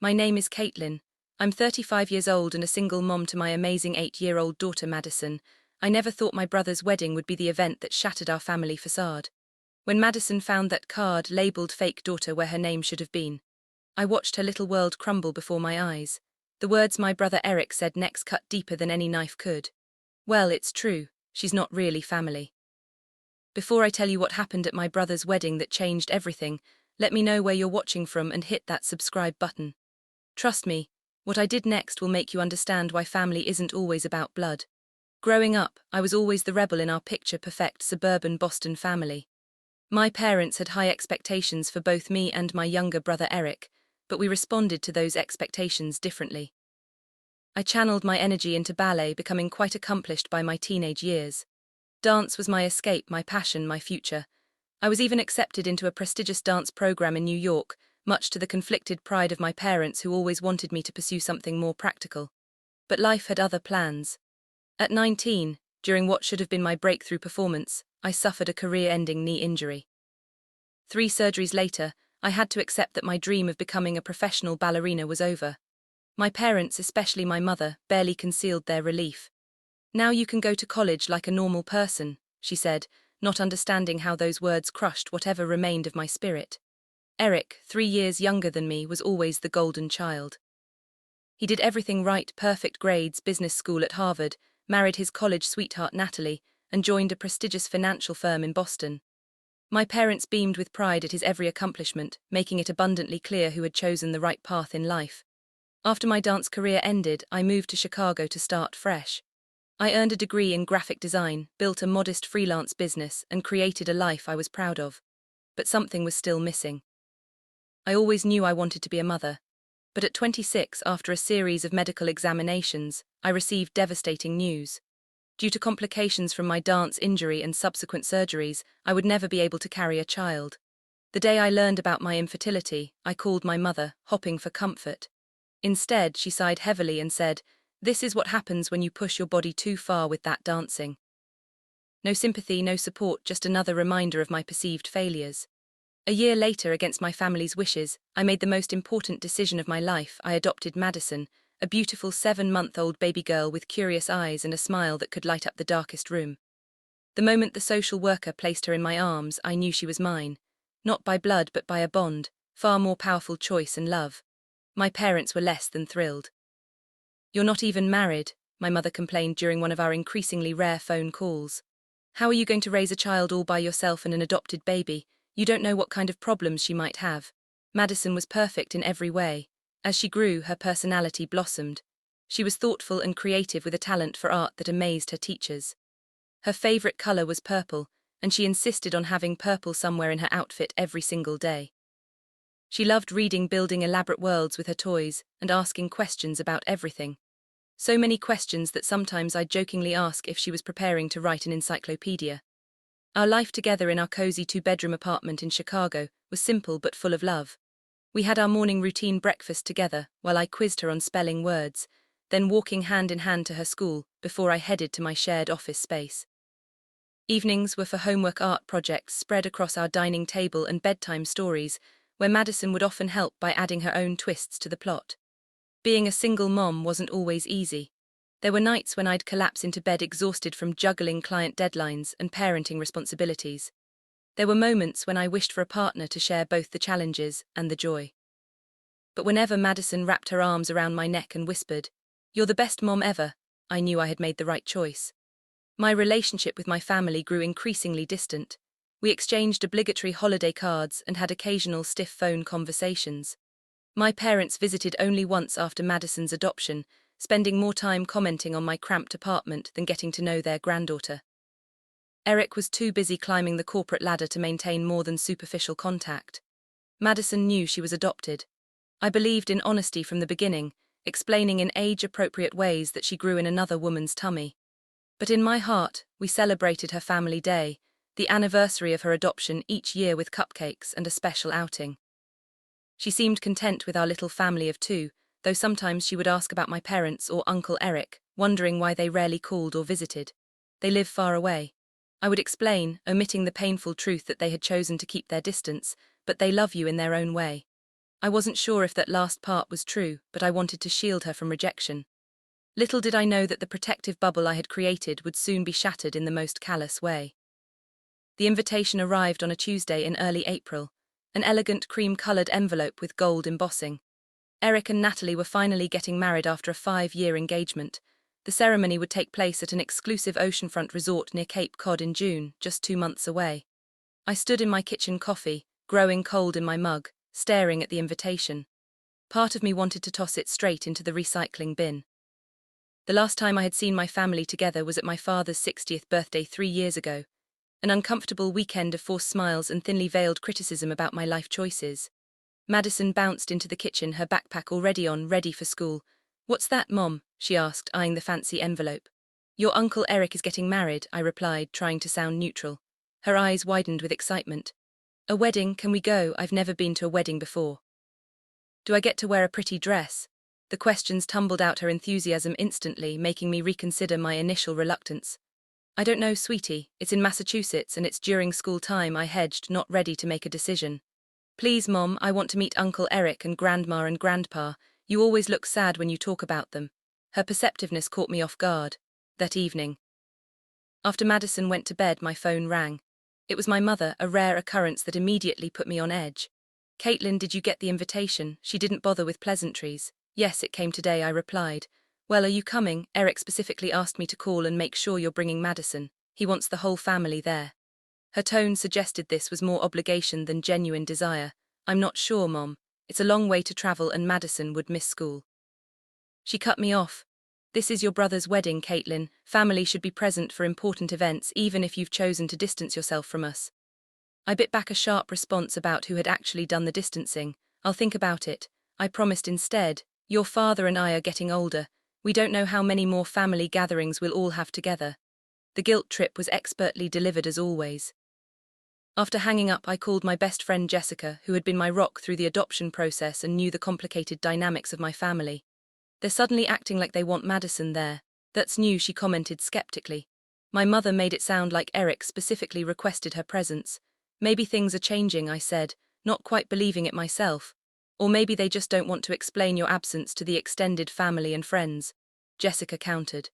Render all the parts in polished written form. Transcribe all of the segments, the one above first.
My name is Caitlin. I'm 35 years old and a single mom to my amazing 8-year-old daughter Madison. I never thought my brother's wedding would be the event that shattered our family facade. When Madison found that card labeled fake daughter where her name should have been, I watched her little world crumble before my eyes. The words my brother Eric said next cut deeper than any knife could. Well, it's true, she's not really family. Before I tell you what happened at my brother's wedding that changed everything, let me know where you're watching from and hit that subscribe button. Trust me, what I did next will make you understand why family isn't always about blood. Growing up, I was always the rebel in our picture-perfect suburban Boston family. My parents had high expectations for both me and my younger brother Eric, but we responded to those expectations differently. I channeled my energy into ballet, becoming quite accomplished by my teenage years. Dance was my escape, my passion, my future. I was even accepted into a prestigious dance program in New York, much to the conflicted pride of my parents who always wanted me to pursue something more practical. But life had other plans. At 19, during what should have been my breakthrough performance, I suffered a career-ending knee injury. 3 surgeries later, I had to accept that my dream of becoming a professional ballerina was over. My parents, especially my mother, barely concealed their relief. "Now you can go to college like a normal person," she said, not understanding how those words crushed whatever remained of my spirit. Eric, 3 years younger than me, was always the golden child. He did everything right: perfect grades, business school at Harvard, married his college sweetheart Natalie, and joined a prestigious financial firm in Boston. My parents beamed with pride at his every accomplishment, making it abundantly clear who had chosen the right path in life. After my dance career ended, I moved to Chicago to start fresh. I earned a degree in graphic design, built a modest freelance business, and created a life I was proud of. But something was still missing. I always knew I wanted to be a mother. But at 26, after a series of medical examinations, I received devastating news. Due to complications from my dance injury and subsequent surgeries, I would never be able to carry a child. The day I learned about my infertility, I called my mother, hoping for comfort. Instead, she sighed heavily and said, "This is what happens when you push your body too far with that dancing." No sympathy, no support, just another reminder of my perceived failures. A year later, against my family's wishes, I made the most important decision of my life. I adopted Madison, a beautiful 7-month-old baby girl with curious eyes and a smile that could light up the darkest room. The moment the social worker placed her in my arms, I knew she was mine. Not by blood, but by a bond, far more powerful: choice and love. My parents were less than thrilled. "You're not even married," my mother complained during one of our increasingly rare phone calls. "How are you going to raise a child all by yourself and an adopted baby? You don't know what kind of problems she might have." Madison was perfect in every way. As she grew, her personality blossomed. She was thoughtful and creative, with a talent for art that amazed her teachers. Her favorite color was purple, and she insisted on having purple somewhere in her outfit every single day. She loved reading, building elaborate worlds with her toys, and asking questions about everything. So many questions that sometimes I'd jokingly ask if she was preparing to write an encyclopedia. Our life together in our cozy 2-bedroom apartment in Chicago was simple but full of love. We had our morning routine breakfast together, while I quizzed her on spelling words, then walking hand in hand to her school before I headed to my shared office space. Evenings were for homework, art projects spread across our dining table, and bedtime stories, where Madison would often help by adding her own twists to the plot. Being a single mom wasn't always easy. There were nights when I'd collapse into bed exhausted from juggling client deadlines and parenting responsibilities. There were moments when I wished for a partner to share both the challenges and the joy. But whenever Madison wrapped her arms around my neck and whispered, "You're the best mom ever," I knew I had made the right choice. My relationship with my family grew increasingly distant. We exchanged obligatory holiday cards and had occasional stiff phone conversations. My parents visited only once after Madison's adoption, spending more time commenting on my cramped apartment than getting to know their granddaughter. Eric was too busy climbing the corporate ladder to maintain more than superficial contact. Madison knew she was adopted. I believed in honesty from the beginning, explaining in age-appropriate ways that she grew in another woman's tummy. But in my heart, we celebrated her family day, the anniversary of her adoption, each year with cupcakes and a special outing. She seemed content with our little family of 2, though sometimes she would ask about my parents or Uncle Eric, wondering why they rarely called or visited. "They live far away." I would explain, omitting the painful truth that they had chosen to keep their distance, "but they love you in their own way." I wasn't sure if that last part was true, but I wanted to shield her from rejection. Little did I know that the protective bubble I had created would soon be shattered in the most callous way. The invitation arrived on a Tuesday in early April, an elegant cream-colored envelope with gold embossing. Eric and Natalie were finally getting married after a 5-year engagement. The ceremony would take place at an exclusive oceanfront resort near Cape Cod in June, just 2 months away. I stood in my kitchen coffee, growing cold in my mug, staring at the invitation. Part of me wanted to toss it straight into the recycling bin. The last time I had seen my family together was at my father's 60th birthday 3 years ago, an uncomfortable weekend of forced smiles and thinly veiled criticism about my life choices. Madison bounced into the kitchen, her backpack already on, ready for school. "What's that, Mom?" she asked, eyeing the fancy envelope. "Your Uncle Eric is getting married," I replied, trying to sound neutral. Her eyes widened with excitement. "A wedding? Can we go? I've never been to a wedding before." "Do I get to wear a pretty dress?" The questions tumbled out her enthusiasm instantly, making me reconsider my initial reluctance. "I don't know, sweetie. It's in Massachusetts and it's during school time," I hedged, not ready to make a decision. "Please, Mom, I want to meet Uncle Eric and Grandma and Grandpa. You always look sad when you talk about them." Her perceptiveness caught me off guard. That evening, after Madison went to bed, my phone rang. It was my mother, a rare occurrence that immediately put me on edge. "Caitlin, did you get the invitation?" She didn't bother with pleasantries. "Yes, it came today," I replied. "Well, are you coming? Eric specifically asked me to call and make sure you're bringing Madison. He wants the whole family there." Her tone suggested this was more obligation than genuine desire. "I'm not sure, Mom. It's a long way to travel and Madison would miss school." She cut me off. "This is your brother's wedding, Caitlin. Family should be present for important events, even if you've chosen to distance yourself from us." I bit back a sharp response about who had actually done the distancing. "I'll think about it." I promised instead. "Your father and I are getting older. We don't know how many more family gatherings we'll all have together." The guilt trip was expertly delivered as always. After hanging up, I called my best friend Jessica, who had been my rock through the adoption process and knew the complicated dynamics of my family. "They're suddenly acting like they want Madison there." "That's new," she commented skeptically. "My mother made it sound like Eric specifically requested her presence." "Maybe things are changing," I said, not quite believing it myself. "Or maybe they just don't want to explain your absence to the extended family and friends," Jessica countered.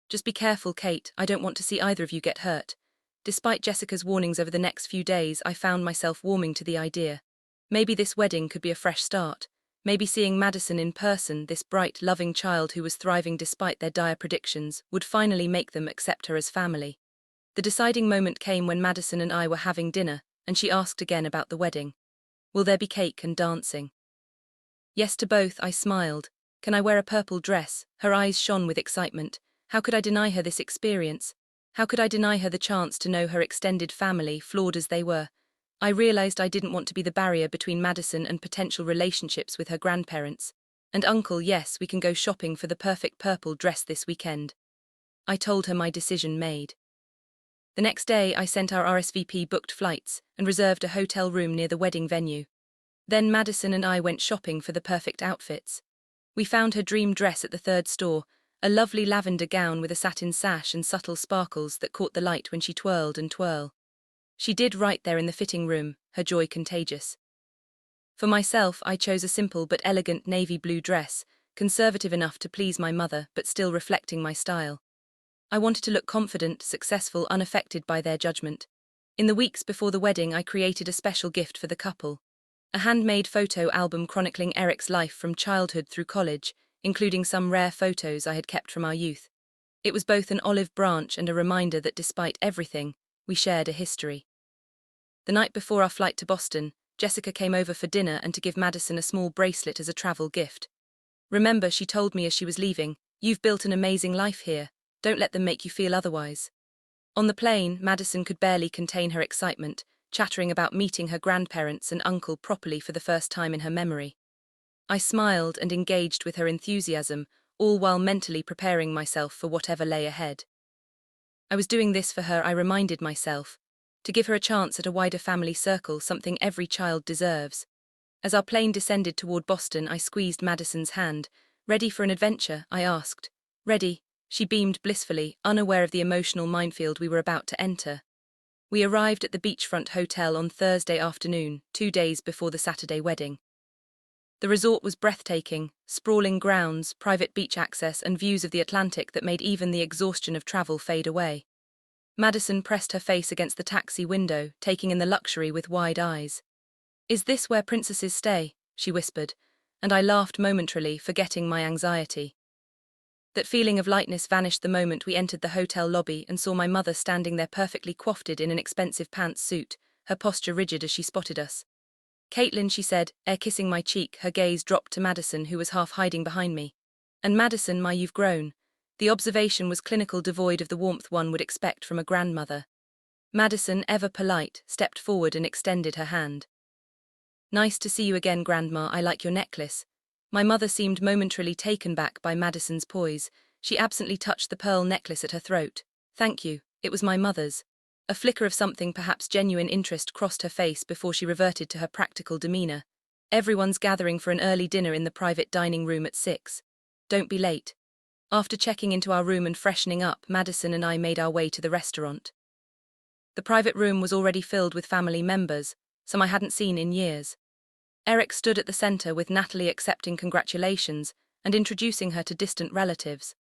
"Just be careful, Kate. I don't want to see either of you get hurt." Despite Jessica's warnings over the next few days, I found myself warming to the idea. Maybe this wedding could be a fresh start. Maybe seeing Madison in person, this bright, loving child who was thriving despite their dire predictions, would finally make them accept her as family. The deciding moment came when Madison and I were having dinner, and she asked again about the wedding. "Will there be cake and dancing?" "Yes to both," I smiled. "Can I wear a purple dress?" Her eyes shone with excitement. How could I deny her this experience? How could I deny her the chance to know her extended family, flawed as they were? I realized I didn't want to be the barrier between Madison and potential relationships with her grandparents. "And Uncle, yes, we can go shopping for the perfect purple dress this weekend." I told her my decision made. The next day, I sent our RSVP booked flights and reserved a hotel room near the wedding venue. Then Madison and I went shopping for the perfect outfits. We found her dream dress at the third store, a lovely lavender gown with a satin sash and subtle sparkles that caught the light when she twirled and twirled. She did right there in the fitting room, her joy contagious. For myself, I chose a simple but elegant navy blue dress, conservative enough to please my mother but still reflecting my style. I wanted to look confident, successful, unaffected by their judgment. In the weeks before the wedding, I created a special gift for the couple. A handmade photo album chronicling Eric's life from childhood through college, including some rare photos I had kept from our youth. It was both an olive branch and a reminder that despite everything, we shared a history. The night before our flight to Boston, Jessica came over for dinner and to give Madison a small bracelet as a travel gift. "Remember," she told me as she was leaving, "you've built an amazing life here. Don't let them make you feel otherwise." On the plane, Madison could barely contain her excitement, chattering about meeting her grandparents and uncle properly for the first time in her memory. I smiled and engaged with her enthusiasm, all while mentally preparing myself for whatever lay ahead. I was doing this for her, I reminded myself, to give her a chance at a wider family circle, something every child deserves. As our plane descended toward Boston, I squeezed Madison's hand. "Ready for an adventure?" I asked. "Ready." She beamed blissfully, unaware of the emotional minefield we were about to enter. We arrived at the beachfront hotel on Thursday afternoon, 2 days before the Saturday wedding. The resort was breathtaking, sprawling grounds, private beach access, and views of the Atlantic that made even the exhaustion of travel fade away. Madison pressed her face against the taxi window, taking in the luxury with wide eyes. "Is this where princesses stay?" she whispered, and I laughed momentarily, forgetting my anxiety. That feeling of lightness vanished the moment we entered the hotel lobby and saw my mother standing there perfectly coiffed in an expensive pantsuit, her posture rigid as she spotted us. "Caitlin," she said, ere kissing my cheek, her gaze dropped to Madison, who was half hiding behind me. "And Madison, my you've grown." The observation was clinical, devoid of the warmth one would expect from a grandmother. Madison, ever polite, stepped forward and extended her hand. "Nice to see you again, Grandma. I like your necklace." My mother seemed momentarily taken back by Madison's poise. She absently touched the pearl necklace at her throat. "Thank you. It was my mother's." A flicker of something, perhaps genuine interest, crossed her face before she reverted to her practical demeanor. "Everyone's gathering for an early dinner in the private dining room at 6. Don't be late." After checking into our room and freshening up, Madison and I made our way to the restaurant. The private room was already filled with family members, some I hadn't seen in years. Eric stood at the center with Natalie accepting congratulations and introducing her to distant relatives.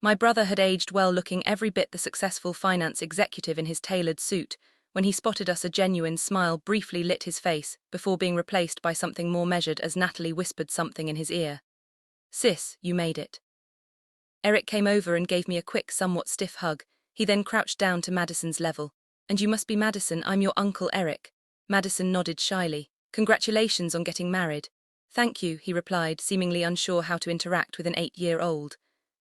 My brother had aged well, looking every bit the successful finance executive in his tailored suit. When he spotted us, a genuine smile briefly lit his face before being replaced by something more measured as Natalie whispered something in his ear. "Sis, you made it." Eric came over and gave me a quick, somewhat stiff hug. He then crouched down to Madison's level. "And you must be Madison, I'm your Uncle Eric." Madison nodded shyly. "Congratulations on getting married." "Thank you," he replied, seemingly unsure how to interact with an 8-year-old.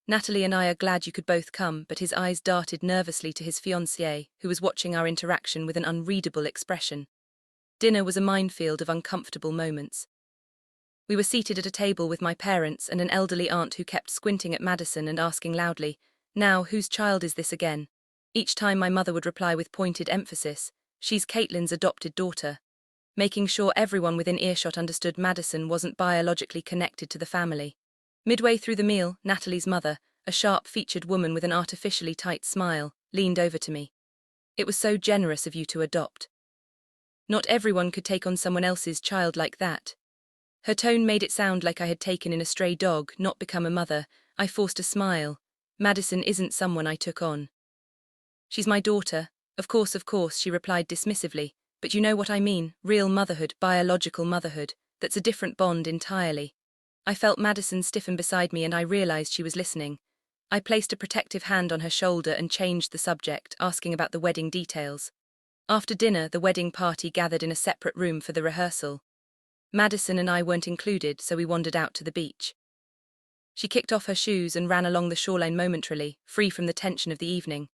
"Natalie and I are glad you could both come," but his eyes darted nervously to his fiancée, who was watching our interaction with an unreadable expression. Dinner was a minefield of uncomfortable moments. We were seated at a table with my parents and an elderly aunt who kept squinting at Madison and asking loudly, "Now, whose child is this again?" Each time my mother would reply with pointed emphasis, "She's Caitlin's adopted daughter," making sure everyone within earshot understood Madison wasn't biologically connected to the family. Midway through the meal, Natalie's mother, a sharp-featured woman with an artificially tight smile, leaned over to me. "It was so generous of you to adopt. Not everyone could take on someone else's child like that." Her tone made it sound like I had taken in a stray dog, not become a mother. I forced a smile. "Madison isn't someone I took on. She's my daughter." Of course," she replied dismissively. "But you know what I mean, real motherhood, biological motherhood. That's a different bond entirely." I felt Madison stiffen beside me and I realized she was listening. I placed a protective hand on her shoulder and changed the subject, asking about the wedding details. After dinner, the wedding party gathered in a separate room for the rehearsal. Madison and I weren't included, so we wandered out to the beach. She kicked off her shoes and ran along the shoreline momentarily, free from the tension of the evening.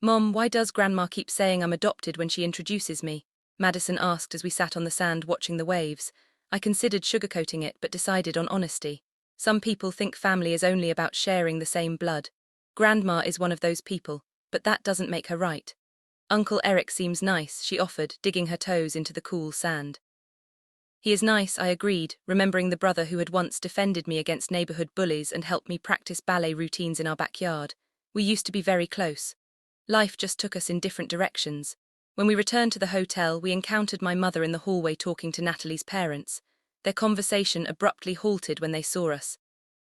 "Mom, why does Grandma keep saying I'm adopted when she introduces me?" Madison asked as we sat on the sand watching the waves. I considered sugarcoating it but decided on honesty. Some people think family is only about sharing the same blood. Grandma is one of those people, but that doesn't make her right. "Uncle Eric seems nice," she offered, digging her toes into the cool sand. "He is nice," I agreed, remembering the brother who had once defended me against neighborhood bullies and helped me practice ballet routines in our backyard. We used to be very close. Life just took us in different directions. When we returned to the hotel, we encountered my mother in the hallway talking to Natalie's parents. Their conversation abruptly halted when they saw us.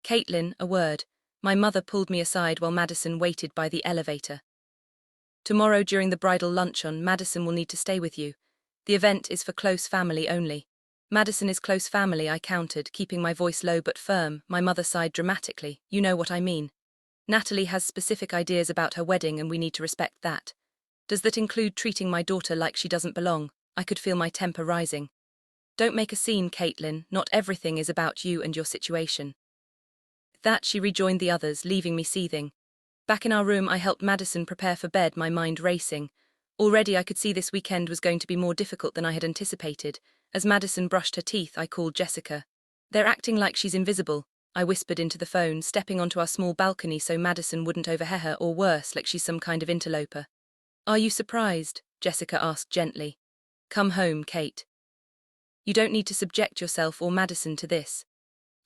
"Caitlin, a word." My mother pulled me aside while Madison waited by the elevator. "Tomorrow during the bridal luncheon, Madison will need to stay with you. The event is for close family only." "Madison is close family," I countered, keeping my voice low but firm. My mother sighed dramatically. "You know what I mean. Natalie has specific ideas about her wedding and we need to respect that." "Does that include treating my daughter like she doesn't belong?" I could feel my temper rising. "Don't make a scene, Caitlin. Not everything is about you and your situation." With that, she rejoined the others, leaving me seething. Back in our room, I helped Madison prepare for bed, my mind racing. Already I could see this weekend was going to be more difficult than I had anticipated. As Madison brushed her teeth, I called Jessica. "They're acting like she's invisible," I whispered into the phone, stepping onto our small balcony so Madison wouldn't overhear her, or worse, like she's some kind of interloper. "Are you surprised?" Jessica asked gently. "Come home, Kate. You don't need to subject yourself or Madison to this."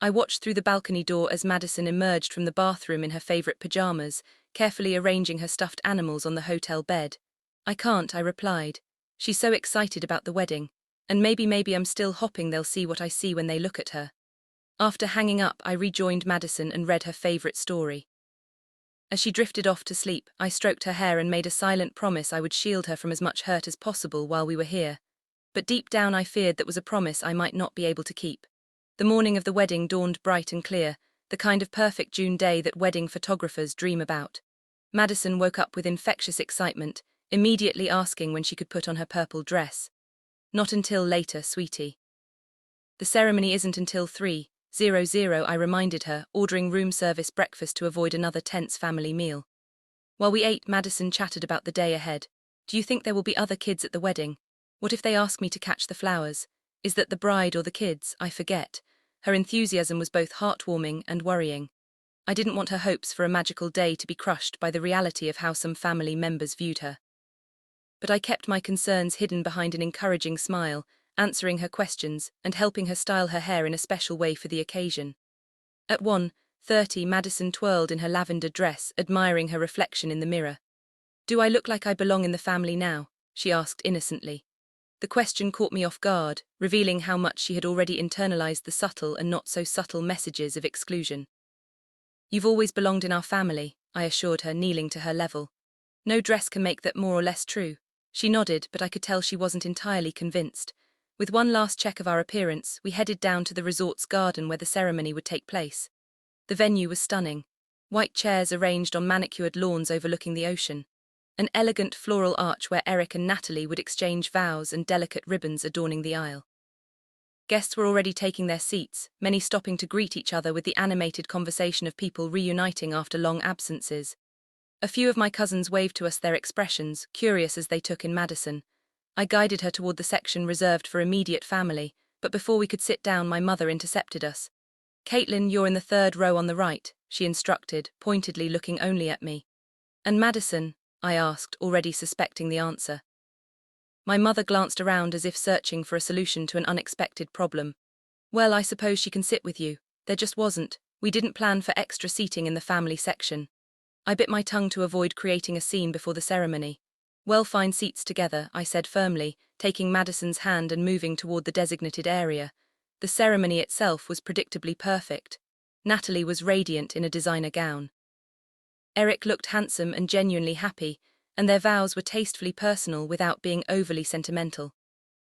I watched through the balcony door as Madison emerged from the bathroom in her favorite pajamas, carefully arranging her stuffed animals on the hotel bed. "I can't," I replied. "She's so excited about the wedding. And maybe I'm still hopping they'll see what I see when they look at her." After hanging up, I rejoined Madison and read her favorite story. As she drifted off to sleep, I stroked her hair and made a silent promise I would shield her from as much hurt as possible while we were here. But deep down I feared that was a promise I might not be able to keep. The morning of the wedding dawned bright and clear, the kind of perfect June day that wedding photographers dream about. Madison woke up with infectious excitement, immediately asking when she could put on her purple dress. Not until later, sweetie. The ceremony isn't until 3:00, I reminded her, ordering room service breakfast to avoid another tense family meal. While we ate, Madison chatted about the day ahead. Do you think there will be other kids at the wedding? What if they ask me to catch the flowers? Is that the bride or the kids? I forget. Her enthusiasm was both heartwarming and worrying. I didn't want her hopes for a magical day to be crushed by the reality of how some family members viewed her. But I kept my concerns hidden behind an encouraging smile, answering her questions and helping her style her hair in a special way for the occasion. At 1:30, Madison twirled in her lavender dress, admiring her reflection in the mirror. Do I look like I belong in the family now? She asked innocently. The question caught me off guard, revealing how much she had already internalized the subtle and not so subtle messages of exclusion. You've always belonged in our family, I assured her, kneeling to her level. No dress can make that more or less true. She nodded, but I could tell she wasn't entirely convinced. With one last check of our appearance, we headed down to the resort's garden where the ceremony would take place. The venue was stunning. White chairs arranged on manicured lawns overlooking the ocean. An elegant floral arch where Eric and Natalie would exchange vows and delicate ribbons adorning the aisle. Guests were already taking their seats, many stopping to greet each other with the animated conversation of people reuniting after long absences. A few of my cousins waved to us their expressions, curious as they took in Madison. I guided her toward the section reserved for immediate family, but before we could sit down, my mother intercepted us. Caitlin, you're in the third row on the right, she instructed, pointedly looking only at me. And Madison? I asked, already suspecting the answer. My mother glanced around as if searching for a solution to an unexpected problem. Well, I suppose she can sit with you. There just wasn't. We didn't plan for extra seating in the family section. I bit my tongue to avoid creating a scene before the ceremony. Well, find seats together, I said firmly, taking Madison's hand and moving toward the designated area. The ceremony itself was predictably perfect. Natalie was radiant in a designer gown. Eric looked handsome and genuinely happy, and their vows were tastefully personal without being overly sentimental.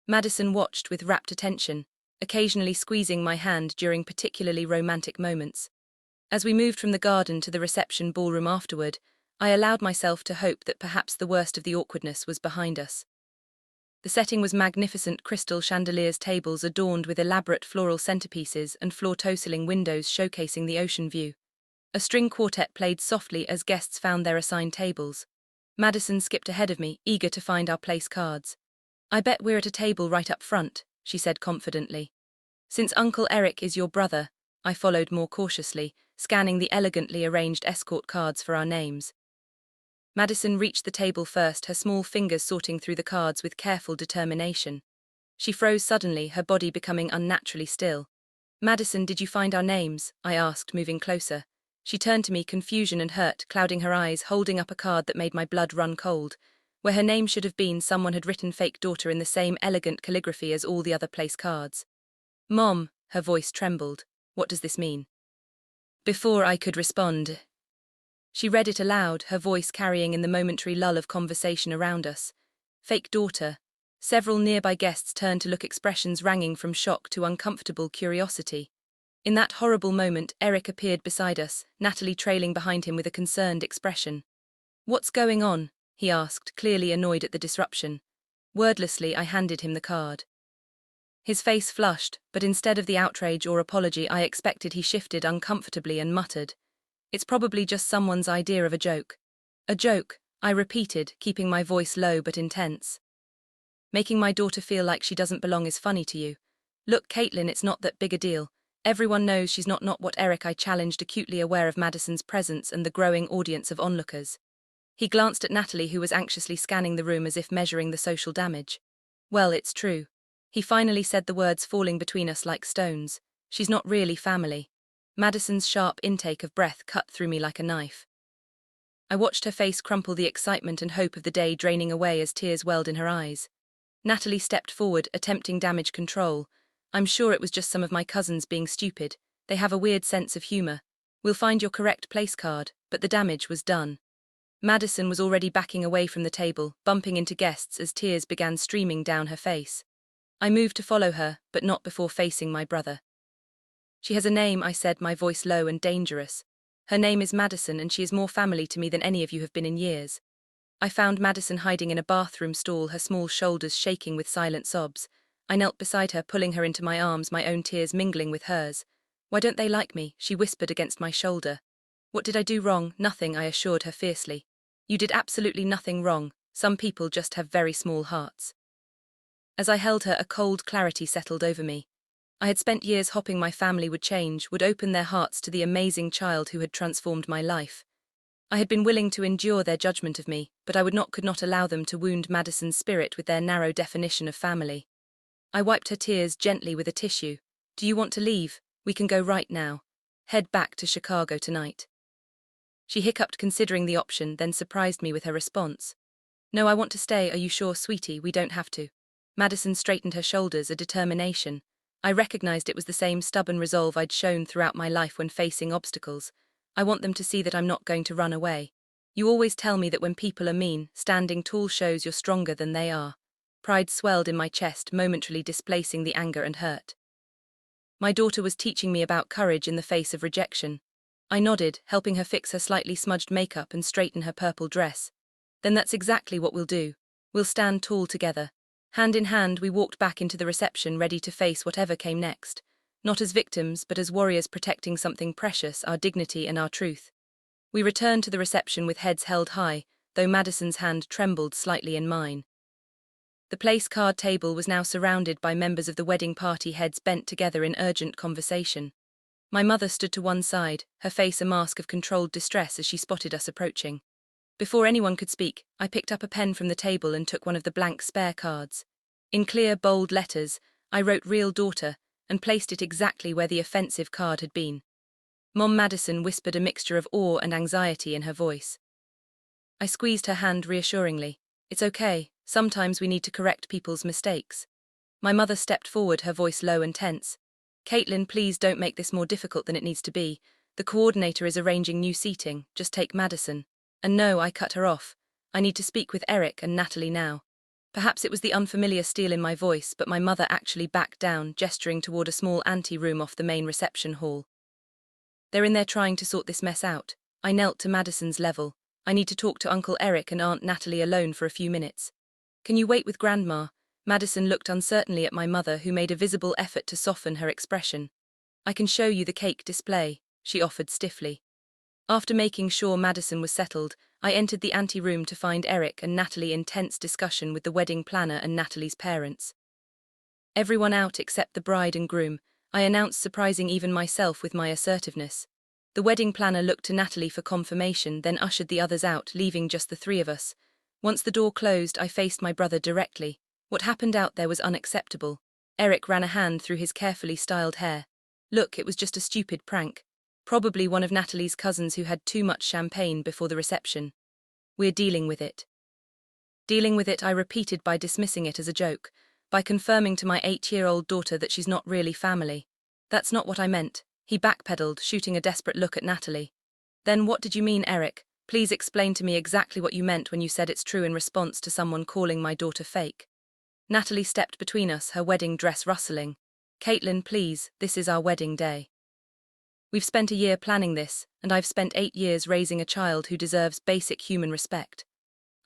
Madison watched with rapt attention, occasionally squeezing my hand during particularly romantic moments. As we moved from the garden to the reception ballroom afterward, I allowed myself to hope that perhaps the worst of the awkwardness was behind us. The setting was magnificent, crystal chandeliers, tables adorned with elaborate floral centerpieces, and floor-to-ceiling windows showcasing the ocean view. A string quartet played softly as guests found their assigned tables. Madison skipped ahead of me, eager to find our place cards. I bet we're at a table right up front, she said confidently. Since Uncle Eric is your brother, I followed more cautiously, scanning the elegantly arranged escort cards for our names. Madison reached the table first, her small fingers sorting through the cards with careful determination. She froze suddenly, her body becoming unnaturally still. Madison, did you find our names? I asked, moving closer. She turned to me, confusion and hurt clouding her eyes, holding up a card that made my blood run cold. Where her name should have been, someone had written fake daughter in the same elegant calligraphy as all the other place cards. Mom, her voice trembled. What does this mean? Before I could respond, she read it aloud, her voice carrying in the momentary lull of conversation around us. Fake daughter. Several nearby guests turned to look, expressions ranging from shock to uncomfortable curiosity. In that horrible moment, Eric appeared beside us, Natalie trailing behind him with a concerned expression. What's going on? He asked, clearly annoyed at the disruption. Wordlessly, I handed him the card. His face flushed, but instead of the outrage or apology I expected, he shifted uncomfortably and muttered. It's probably just someone's idea of a joke. A joke, I repeated, keeping my voice low but intense. Making my daughter feel like she doesn't belong is funny to you. Look, Caitlin, it's not that big a deal. Everyone knows she's not what Eric, I challenged, acutely aware of Madison's presence and the growing audience of onlookers. He glanced at Natalie, who was anxiously scanning the room as if measuring the social damage. Well, it's true. He finally said, the words falling between us like stones. She's not really family. Madison's sharp intake of breath cut through me like a knife. I watched her face crumple, the excitement and hope of the day draining away as tears welled in her eyes. Natalie stepped forward, attempting damage control. I'm sure it was just some of my cousins being stupid. They have a weird sense of humor. We'll find your correct place card, but the damage was done. Madison was already backing away from the table, bumping into guests as tears began streaming down her face. I moved to follow her, but not before facing my brother. She has a name, I said, my voice low and dangerous. Her name is Madison, and she is more family to me than any of you have been in years. I found Madison hiding in a bathroom stall, her small shoulders shaking with silent sobs. I knelt beside her, pulling her into my arms, my own tears mingling with hers. Why don't they like me? She whispered against my shoulder. What did I do wrong? Nothing, I assured her fiercely. You did absolutely nothing wrong. Some people just have very small hearts. As I held her, a cold clarity settled over me. I had spent years hoping my family would change, would open their hearts to the amazing child who had transformed my life. I had been willing to endure their judgment of me, but I could not allow them to wound Madison's spirit with their narrow definition of family. I wiped her tears gently with a tissue. Do you want to leave? We can go right now. Head back to Chicago tonight. She hiccuped, considering the option, then surprised me with her response. No, I want to stay. Are you sure, sweetie? We don't have to. Madison straightened her shoulders, a determination. I recognized it was the same stubborn resolve I'd shown throughout my life when facing obstacles. I want them to see that I'm not going to run away. You always tell me that when people are mean, standing tall shows you're stronger than they are. Pride swelled in my chest, momentarily displacing the anger and hurt. My daughter was teaching me about courage in the face of rejection. I nodded, helping her fix her slightly smudged makeup and straighten her purple dress. Then that's exactly what we'll do. We'll stand tall together. Hand in hand, we walked back into the reception, ready to face whatever came next. Not as victims, but as warriors protecting something precious, our dignity and our truth. We returned to the reception with heads held high, though Madison's hand trembled slightly in mine. The place card table was now surrounded by members of the wedding party, heads bent together in urgent conversation. My mother stood to one side, her face a mask of controlled distress as she spotted us approaching. Before anyone could speak, I picked up a pen from the table and took one of the blank spare cards. In clear, bold letters, I wrote "Real Daughter" and placed it exactly where the offensive card had been. Mom Madison whispered, a mixture of awe and anxiety in her voice. I squeezed her hand reassuringly. It's okay, sometimes we need to correct people's mistakes. My mother stepped forward, her voice low and tense. Caitlin, please don't make this more difficult than it needs to be. The coordinator is arranging new seating, just take Madison. And no, I cut her off. I need to speak with Eric and Natalie now. Perhaps it was the unfamiliar steel in my voice, but my mother actually backed down, gesturing toward a small ante-room off the main reception hall. They're in there trying to sort this mess out. I knelt to Madison's level. I need to talk to Uncle Eric and Aunt Natalie alone for a few minutes. Can you wait with Grandma? Madison looked uncertainly at my mother, who made a visible effort to soften her expression. I can show you the cake display, she offered stiffly. After making sure Madison was settled, I entered the ante-room to find Eric and Natalie in tense discussion with the wedding planner and Natalie's parents. Everyone out except the bride and groom, I announced, surprising even myself with my assertiveness. The wedding planner looked to Natalie for confirmation, then ushered the others out, leaving just the three of us. Once the door closed, I faced my brother directly. What happened out there was unacceptable. Eric ran a hand through his carefully styled hair. Look, it was just a stupid prank. Probably one of Natalie's cousins who had too much champagne before the reception. We're dealing with it. Dealing with it, I repeated, by dismissing it as a joke, by confirming to my 8-year-old daughter that she's not really family. That's not what I meant. He backpedaled, shooting a desperate look at Natalie. Then what did you mean, Eric? Please explain to me exactly what you meant when you said it's true in response to someone calling my daughter fake. Natalie stepped between us, her wedding dress rustling. Caitlin, please, this is our wedding day. We've spent a year planning this, and I've spent 8 years raising a child who deserves basic human respect.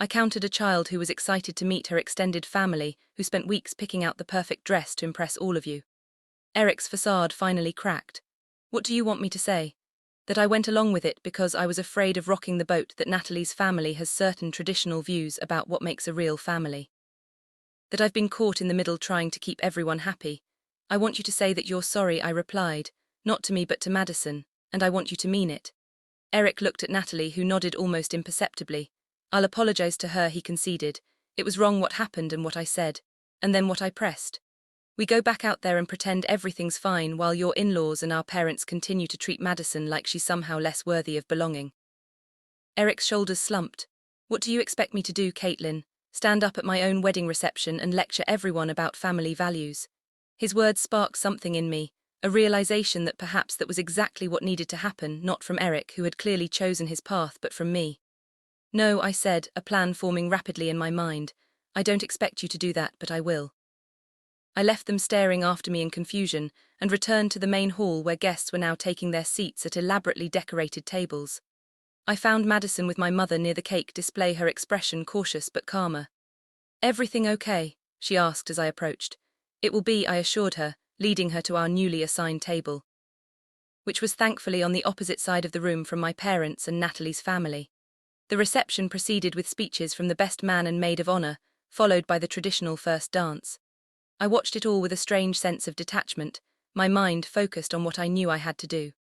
I counted a child who was excited to meet her extended family, who spent weeks picking out the perfect dress to impress all of you. Eric's facade finally cracked. What do you want me to say? That I went along with it because I was afraid of rocking the boat, that Natalie's family has certain traditional views about what makes a real family. That I've been caught in the middle trying to keep everyone happy. I want you to say that you're sorry, I replied. Not to me but to Madison, and I want you to mean it. Eric looked at Natalie, who nodded almost imperceptibly. I'll apologize to her, he conceded. It was wrong what happened and what I said, and then what I pressed. We go back out there and pretend everything's fine while your in-laws and our parents continue to treat Madison like she's somehow less worthy of belonging. Eric's shoulders slumped. What do you expect me to do, Caitlin? Stand up at my own wedding reception and lecture everyone about family values? His words sparked something in me, a realization that perhaps that was exactly what needed to happen, not from Eric, who had clearly chosen his path, but from me. No, I said, a plan forming rapidly in my mind. I don't expect you to do that, but I will. I left them staring after me in confusion and returned to the main hall where guests were now taking their seats at elaborately decorated tables. I found Madison with my mother near the cake display, her expression cautious but calmer. "Everything okay?" she asked as I approached. "It will be," I assured her, leading her to our newly assigned table, which was thankfully on the opposite side of the room from my parents and Natalie's family. The reception proceeded with speeches from the best man and maid of honor, followed by the traditional first dance. I watched it all with a strange sense of detachment, my mind focused on what I knew I had to do.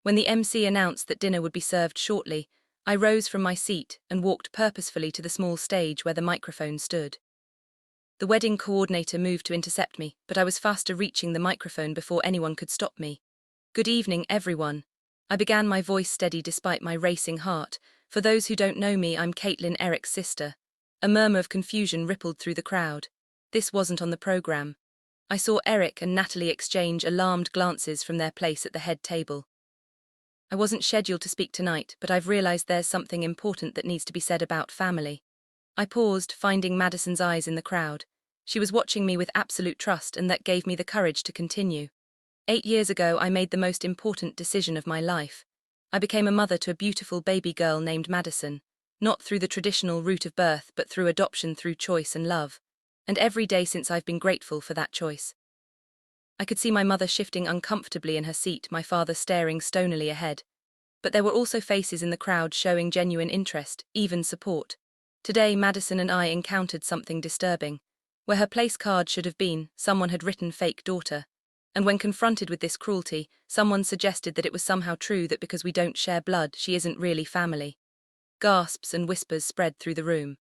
When the MC announced that dinner would be served shortly, I rose from my seat and walked purposefully to the small stage where the microphone stood. The wedding coordinator moved to intercept me, but I was faster reaching the microphone before anyone could stop me. "Good evening, everyone." I began, my voice steady despite my racing heart. "For those who don't know me, I'm Caitlin, Eric's sister." A murmur of confusion rippled through the crowd. This wasn't on the program. I saw Eric and Natalie exchange alarmed glances from their place at the head table. "I wasn't scheduled to speak tonight, but I've realized there's something important that needs to be said about family." I paused, finding Madison's eyes in the crowd. She was watching me with absolute trust, and that gave me the courage to continue. 8 years ago, I made the most important decision of my life. I became a mother to a beautiful baby girl named Madison, not through the traditional route of birth, but through adoption, through choice and love. And every day since, I've been grateful for that choice. I could see my mother shifting uncomfortably in her seat, my father staring stonily ahead. But there were also faces in the crowd showing genuine interest, even support. Today, Madison and I encountered something disturbing. Where her place card should have been, someone had written "fake daughter." And when confronted with this cruelty, someone suggested that it was somehow true that because we don't share blood, she isn't really family. Gasps and whispers spread through the room.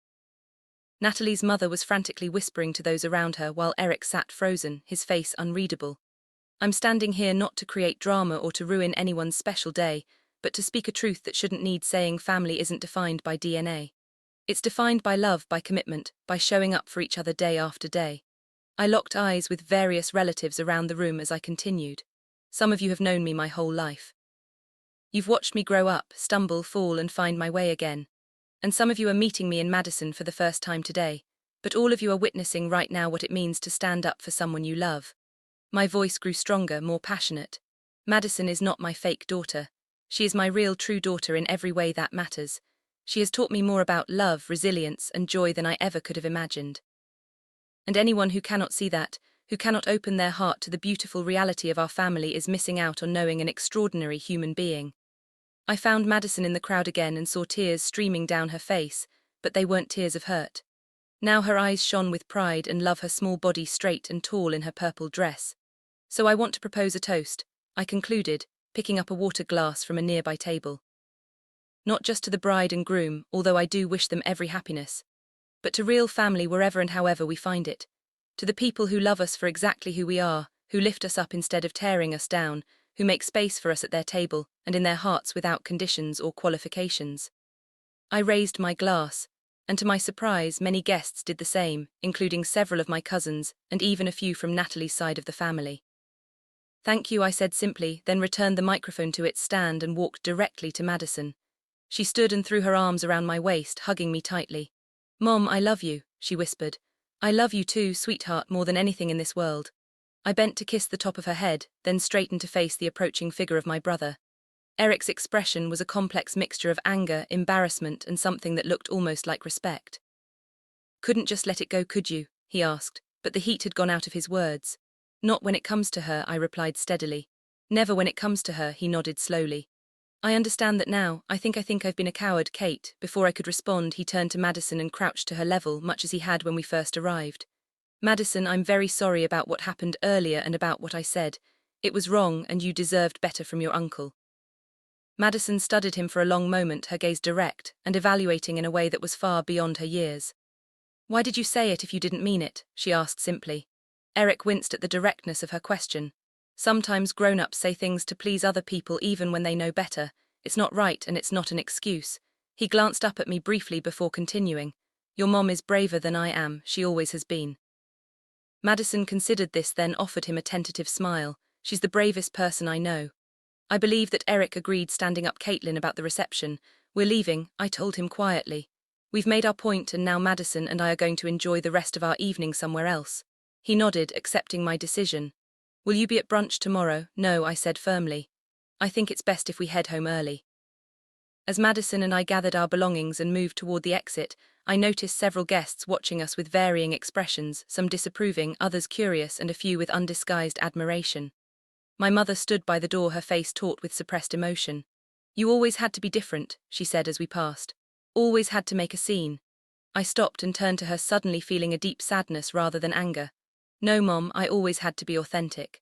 Natalie's mother was frantically whispering to those around her while Eric sat frozen, his face unreadable. I'm standing here not to create drama or to ruin anyone's special day, but to speak a truth that shouldn't need saying. Family isn't defined by DNA. It's defined by love, by commitment, by showing up for each other day after day. I locked eyes with various relatives around the room as I continued. Some of you have known me my whole life. You've watched me grow up, stumble, fall, and find my way again. And some of you are meeting me in Madison for the first time today, but all of you are witnessing right now what it means to stand up for someone you love. My voice grew stronger, more passionate. Madison is not my fake daughter. She is my real, true daughter in every way that matters. She has taught me more about love, resilience, and joy than I ever could have imagined. And anyone who cannot see that, who cannot open their heart to the beautiful reality of our family, is missing out on knowing an extraordinary human being. I found Madison in the crowd again and saw tears streaming down her face, but they weren't tears of hurt. Now her eyes shone with pride and love, her small body straight and tall in her purple dress. "So I want to propose a toast," I concluded, picking up a water glass from a nearby table. "Not just to the bride and groom, although I do wish them every happiness, but to real family wherever and however we find it. To the people who love us for exactly who we are, who lift us up instead of tearing us down, who make space for us at their table and in their hearts without conditions or qualifications." I raised my glass, and to my surprise, many guests did the same, including several of my cousins and even a few from Natalie's side of the family. "Thank you," I said simply, then returned the microphone to its stand and walked directly to Madison. She stood and threw her arms around my waist, hugging me tightly. "Mom, I love you," she whispered. "I love you too, sweetheart, more than anything in this world." I bent to kiss the top of her head, then straightened to face the approaching figure of my brother. Eric's expression was a complex mixture of anger, embarrassment, and something that looked almost like respect. "Couldn't just let it go, could you?" he asked, but the heat had gone out of his words. "Not when it comes to her," I replied steadily. "Never when it comes to her," he nodded slowly. "I understand that now. I think I've been a coward, Kate." Before I could respond, he turned to Madison and crouched to her level, much as he had when we first arrived. "Madison, I'm very sorry about what happened earlier and about what I said. It was wrong, and you deserved better from your uncle." Madison studied him for a long moment, her gaze direct and evaluating in a way that was far beyond her years. "Why did you say it if you didn't mean it?" she asked simply. Eric winced at the directness of her question. Sometimes grown-ups say things to please other people even when they know better. It's not right and it's not an excuse. He glanced up at me briefly before continuing. "Your mom is braver than I am, she always has been." Madison considered this, then offered him a tentative smile. She's the bravest person I know. I believe that Eric agreed, standing up Caitlin about the reception. We're leaving, I told him quietly. We've made our point and now Madison and I are going to enjoy the rest of our evening somewhere else. He nodded, accepting my decision. Will you be at brunch tomorrow? No, I said firmly. I think it's best if we head home early. As Madison and I gathered our belongings and moved toward the exit, I noticed several guests watching us with varying expressions, some disapproving, others curious, and a few with undisguised admiration. My mother stood by the door, her face taut with suppressed emotion. You always had to be different, she said as we passed. Always had to make a scene. I stopped and turned to her, suddenly feeling a deep sadness rather than anger. No, Mom, I always had to be authentic.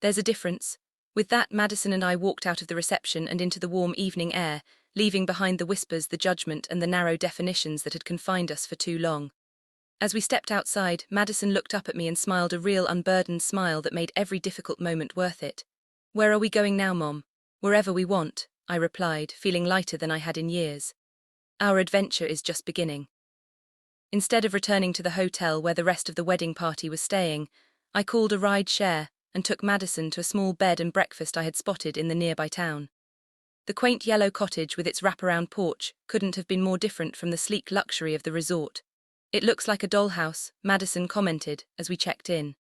There's a difference. With that, Madison and I walked out of the reception and into the warm evening air, leaving behind the whispers, the judgment, and the narrow definitions that had confined us for too long. As we stepped outside, Madison looked up at me and smiled, a real unburdened smile that made every difficult moment worth it. Where are we going now, Mom? Wherever we want, I replied, feeling lighter than I had in years. Our adventure is just beginning. Instead of returning to the hotel where the rest of the wedding party was staying, I called a ride share and took Madison to a small bed and breakfast I had spotted in the nearby town. The quaint yellow cottage with its wraparound porch couldn't have been more different from the sleek luxury of the resort. It looks like a dollhouse, Madison commented as we checked in.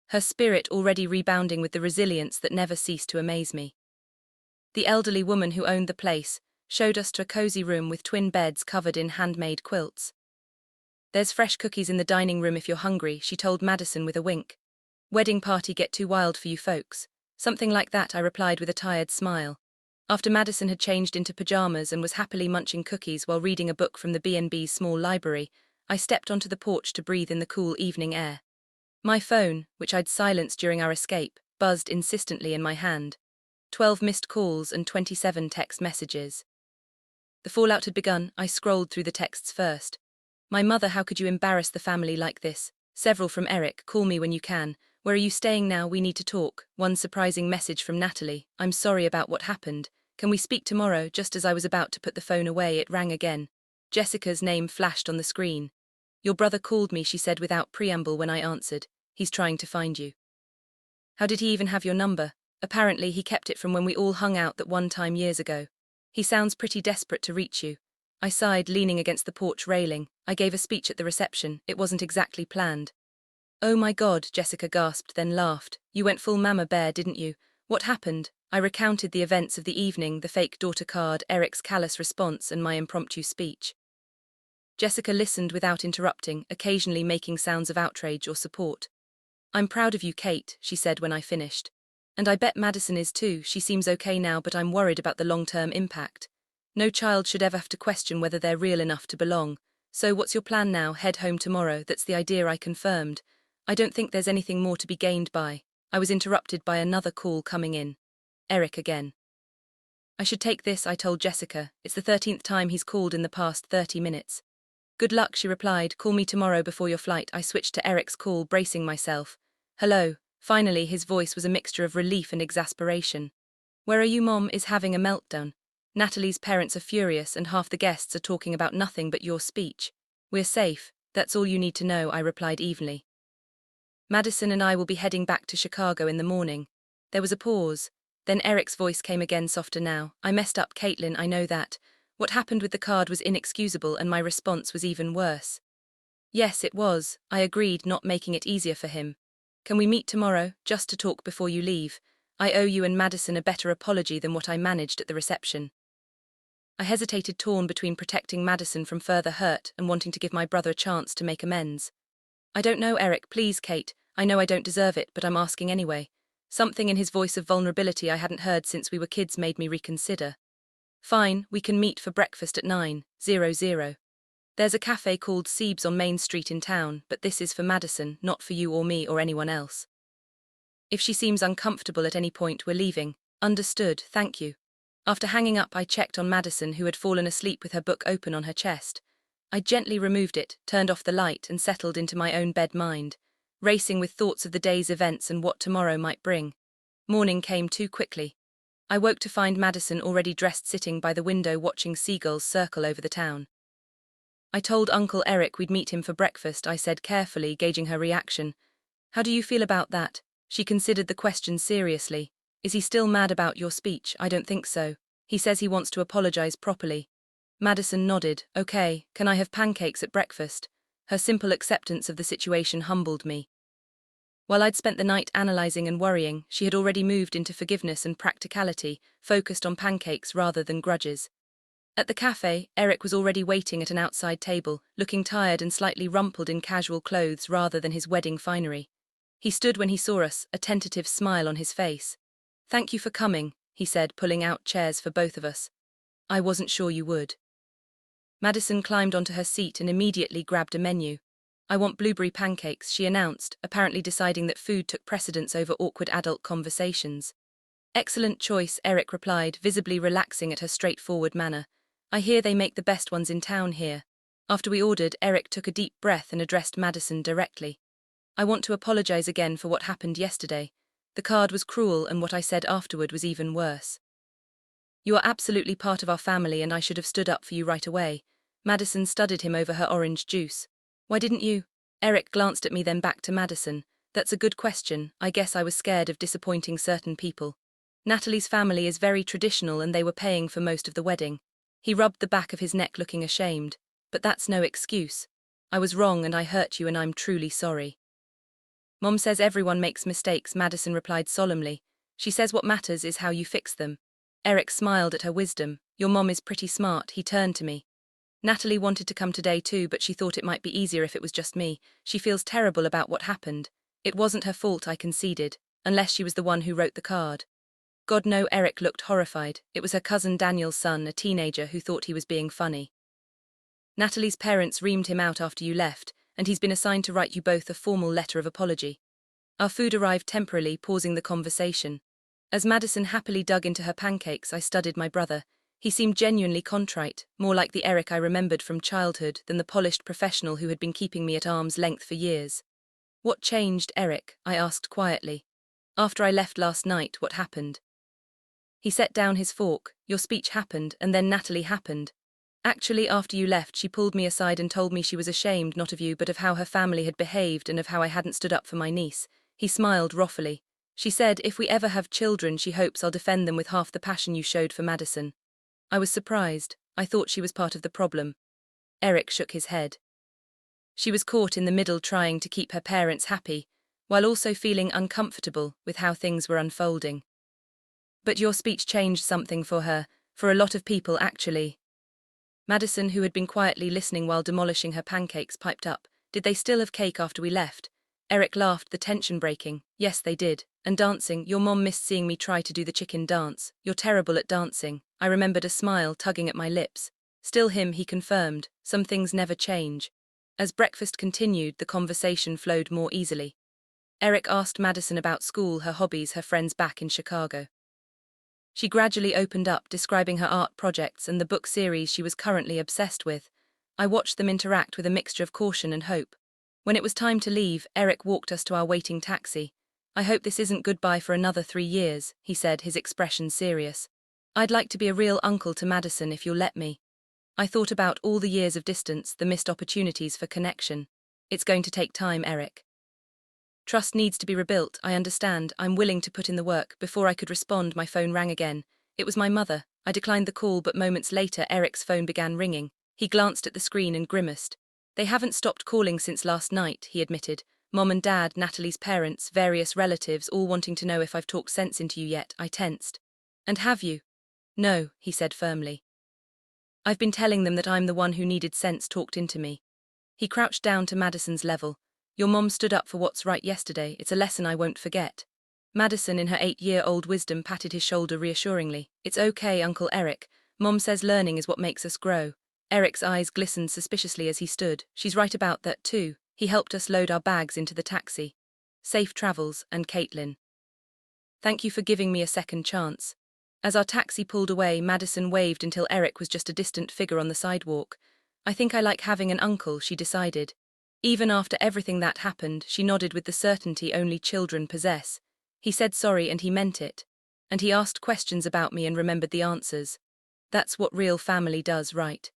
Her spirit already rebounding with the resilience that never ceased to amaze me. The elderly woman who owned the place showed us to a cozy room with twin beds covered in handmade quilts. There's fresh cookies in the dining room if you're hungry, she told Madison with a wink. Wedding party get too wild for you folks? Something like that, I replied with a tired smile. After Madison had changed into pajamas and was happily munching cookies while reading a book from the B&B's small library, I stepped onto the porch to breathe in the cool evening air. My phone, which I'd silenced during our escape, buzzed insistently in my hand. 12 missed calls and 27 text messages. The fallout had begun. I scrolled through the texts first. My mother, how could you embarrass the family like this? Several from Eric, call me when you can. Where are you staying now? We need to talk. One surprising message from Natalie. I'm sorry about what happened. Can we speak tomorrow? Just as I was about to put the phone away, it rang again. Jessica's name flashed on the screen. Your brother called me, she said without preamble when I answered. He's trying to find you. How did he even have your number? Apparently he kept it from when we all hung out that one time years ago. He sounds pretty desperate to reach you. I sighed, leaning against the porch railing. I gave a speech at the reception. It wasn't exactly planned. Oh my God, Jessica gasped, then laughed. You went full mama bear, didn't you? What happened? I recounted the events of the evening, the fake daughter card, Eric's callous response, and my impromptu speech. Jessica listened without interrupting, occasionally making sounds of outrage or support. I'm proud of you, Kate, she said when I finished. And I bet Madison is too. She seems okay now, but I'm worried about the long-term impact. No child should ever have to question whether they're real enough to belong. So what's your plan now? Head home tomorrow? That's the idea, I confirmed. I don't think there's anything more to be gained by. I was interrupted by another call coming in. Eric again. I should take this, I told Jessica. It's the 13th time he's called in the past 30 minutes. Good luck, she replied. Call me tomorrow before your flight. I switched to Eric's call, bracing myself. Hello. Finally, his voice was a mixture of relief and exasperation. Where are you? Mom is having a meltdown. Natalie's parents are furious and half the guests are talking about nothing but your speech. We're safe. That's all you need to know, I replied evenly. Madison and I will be heading back to Chicago in the morning. There was a pause. Then Eric's voice came again, softer now. I messed up, Caitlin, I know that. What happened with the card was inexcusable and my response was even worse. Yes, it was, I agreed, not making it easier for him. Can we meet tomorrow, just to talk before you leave? I owe you and Madison a better apology than what I managed at the reception. I hesitated, torn between protecting Madison from further hurt and wanting to give my brother a chance to make amends. I don't know, Eric, please, Kate. I know I don't deserve it, but I'm asking anyway. Something in his voice of vulnerability I hadn't heard since we were kids made me reconsider. Fine, we can meet for breakfast at 9:00. There's a cafe called Seeb's on Main Street in town, but this is for Madison, not for you or me or anyone else. If she seems uncomfortable at any point, we're leaving. Understood, thank you. After hanging up, I checked on Madison, who had fallen asleep with her book open on her chest. I gently removed it, turned off the light, and settled into my own bed mind, racing with thoughts of the day's events and what tomorrow might bring. Morning came too quickly. I woke to find Madison already dressed, sitting by the window watching seagulls circle over the town. I told Uncle Eric we'd meet him for breakfast, I said carefully, gauging her reaction. How do you feel about that? She considered the question seriously. Is he still mad about your speech? I don't think so. He says he wants to apologize properly. Madison nodded. Okay, can I have pancakes at breakfast? Her simple acceptance of the situation humbled me. While I'd spent the night analyzing and worrying, she had already moved into forgiveness and practicality, focused on pancakes rather than grudges. At the cafe, Eric was already waiting at an outside table, looking tired and slightly rumpled in casual clothes rather than his wedding finery. He stood when he saw us, a tentative smile on his face. Thank you for coming, he said, pulling out chairs for both of us. I wasn't sure you would. Madison climbed onto her seat and immediately grabbed a menu. I want blueberry pancakes, she announced, apparently deciding that food took precedence over awkward adult conversations. Excellent choice, Eric replied, visibly relaxing at her straightforward manner. I hear they make the best ones in town here. After we ordered, Eric took a deep breath and addressed Madison directly. I want to apologize again for what happened yesterday. The card was cruel and what I said afterward was even worse. You are absolutely part of our family and I should have stood up for you right away. Madison studied him over her orange juice. Why didn't you? Eric glanced at me then back to Madison. That's a good question. I guess I was scared of disappointing certain people. Natalie's family is very traditional and they were paying for most of the wedding. He rubbed the back of his neck looking ashamed. But that's no excuse. I was wrong and I hurt you and I'm truly sorry. Mom says everyone makes mistakes, Madison replied solemnly. She says what matters is how you fix them. Eric smiled at her wisdom. Your mom is pretty smart, he turned to me. Natalie wanted to come today too, but she thought it might be easier if it was just me. She feels terrible about what happened. It wasn't her fault, I conceded, unless she was the one who wrote the card. God no, Eric looked horrified. It was her cousin Daniel's son, a teenager who thought he was being funny. Natalie's parents reamed him out after you left, and he's been assigned to write you both a formal letter of apology. Our food arrived temporarily, pausing the conversation. As Madison happily dug into her pancakes, I studied my brother. He seemed genuinely contrite, more like the Eric I remembered from childhood than the polished professional who had been keeping me at arm's length for years. What changed, Eric? I asked quietly. After I left last night, what happened? He set down his fork. Your speech happened, and then Natalie happened. Actually, after you left, she pulled me aside and told me she was ashamed not of you but of how her family had behaved and of how I hadn't stood up for my niece. He smiled wrathfully. She said, if we ever have children, she hopes I'll defend them with half the passion you showed for Madison. I was surprised. I thought she was part of the problem. Eric shook his head. She was caught in the middle trying to keep her parents happy, while also feeling uncomfortable with how things were unfolding. But your speech changed something for her, for a lot of people actually. Madison, who had been quietly listening while demolishing her pancakes, piped up. Did they still have cake after we left? Eric laughed, the tension breaking. Yes, they did. And dancing, your mom missed seeing me try to do the chicken dance. You're terrible at dancing. I remembered a smile tugging at my lips. Still him, he confirmed. Some things never change. As breakfast continued, the conversation flowed more easily. Eric asked Madison about school, her hobbies, her friends back in Chicago. She gradually opened up, describing her art projects and the book series she was currently obsessed with. I watched them interact with a mixture of caution and hope. When it was time to leave, Eric walked us to our waiting taxi. I hope this isn't goodbye for another 3 years, he said, his expression serious. I'd like to be a real uncle to Madison if you'll let me. I thought about all the years of distance, the missed opportunities for connection. It's going to take time, Eric. Trust needs to be rebuilt, I understand. I'm willing to put in the work. Before I could respond, my phone rang again. It was my mother. I declined the call, but moments later, Eric's phone began ringing. He glanced at the screen and grimaced. They haven't stopped calling since last night, he admitted. Mom and Dad, Natalie's parents, various relatives, all wanting to know if I've talked sense into you yet. I tensed. And have you? No, he said firmly. I've been telling them that I'm the one who needed sense talked into me. He crouched down to Madison's level. Your mom stood up for what's right yesterday. It's a lesson I won't forget. Madison, in her 8-year-old wisdom, patted his shoulder reassuringly. It's okay, Uncle Eric. Mom says learning is what makes us grow. Eric's eyes glistened suspiciously as he stood. She's right about that too. He helped us load our bags into the taxi. Safe travels, and Caitlin. Thank you for giving me a second chance. As our taxi pulled away, Madison waved until Eric was just a distant figure on the sidewalk. I think I like having an uncle, she decided. Even after everything that happened, she nodded with the certainty only children possess. He said sorry and he meant it. And he asked questions about me and remembered the answers. That's what real family does, right?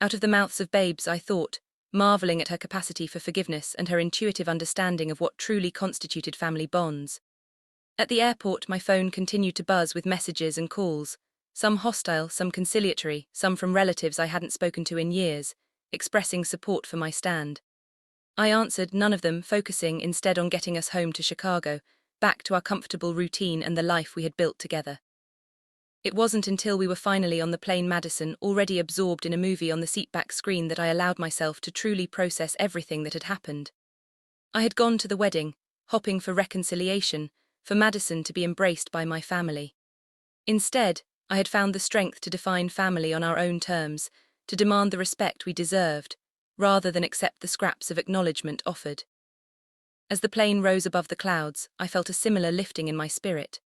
Out of the mouths of babes, I thought. marveling at her capacity for forgiveness and her intuitive understanding of what truly constituted family bonds. At the airport, my phone continued to buzz with messages and calls, some hostile, some conciliatory, some from relatives I hadn't spoken to in years, expressing support for my stand. I answered none of them, focusing instead on getting us home to Chicago, back to our comfortable routine and the life we had built together. It wasn't until we were finally on the plane Madison, already absorbed in a movie on the seatback screen, that I allowed myself to truly process everything that had happened. I had gone to the wedding, hoping for reconciliation, for Madison to be embraced by my family. Instead, I had found the strength to define family on our own terms, to demand the respect we deserved, rather than accept the scraps of acknowledgement offered. As the plane rose above the clouds, I felt a similar lifting in my spirit.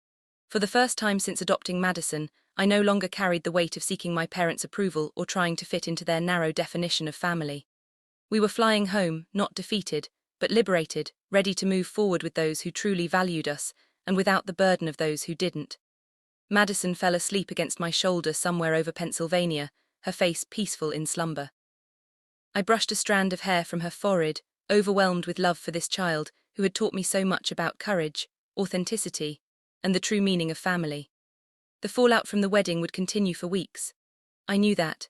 For the first time since adopting Madison, I no longer carried the weight of seeking my parents' approval or trying to fit into their narrow definition of family. We were flying home, not defeated, but liberated, ready to move forward with those who truly valued us, and without the burden of those who didn't. Madison fell asleep against my shoulder somewhere over Pennsylvania, her face peaceful in slumber. I brushed a strand of hair from her forehead, overwhelmed with love for this child who had taught me so much about courage, authenticity, and the true meaning of family. The fallout from the wedding would continue for weeks. I knew that.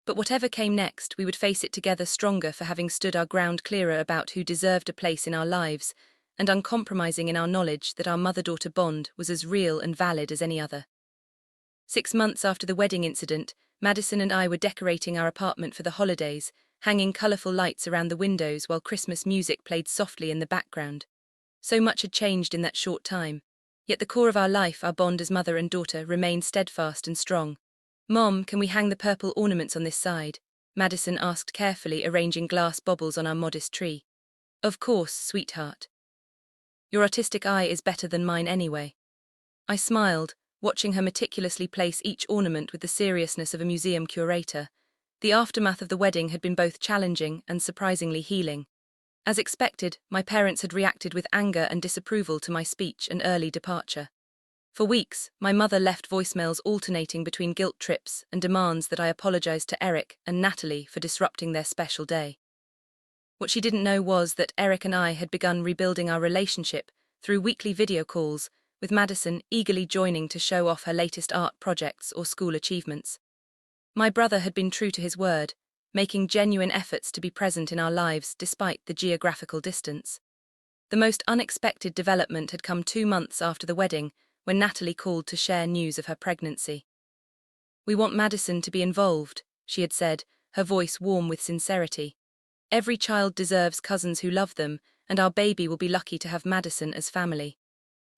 But whatever came next, we would face it together, stronger for having stood our ground, clearer about who deserved a place in our lives, and uncompromising in our knowledge that our mother-daughter bond was as real and valid as any other. 6 months after the wedding incident, Madison and I were decorating our apartment for the holidays, hanging colourful lights around the windows while Christmas music played softly in the background. So much had changed in that short time. Yet the core of our life, our bond as mother and daughter, remained steadfast and strong. "Mom, can we hang the purple ornaments on this side?" Madison asked carefully, arranging glass baubles on our modest tree. "Of course, sweetheart. Your artistic eye is better than mine anyway." I smiled, watching her meticulously place each ornament with the seriousness of a museum curator. The aftermath of the wedding had been both challenging and surprisingly healing. As expected, my parents had reacted with anger and disapproval to my speech and early departure. For weeks, my mother left voicemails alternating between guilt trips and demands that I apologize to Eric and Natalie for disrupting their special day. What she didn't know was that Eric and I had begun rebuilding our relationship through weekly video calls, with Madison eagerly joining to show off her latest art projects or school achievements. My brother had been true to his word, making genuine efforts to be present in our lives despite the geographical distance. The most unexpected development had come 2 months after the wedding, when Natalie called to share news of her pregnancy. "We want Madison to be involved," she had said, her voice warm with sincerity. "Every child deserves cousins who love them, and our baby will be lucky to have Madison as family."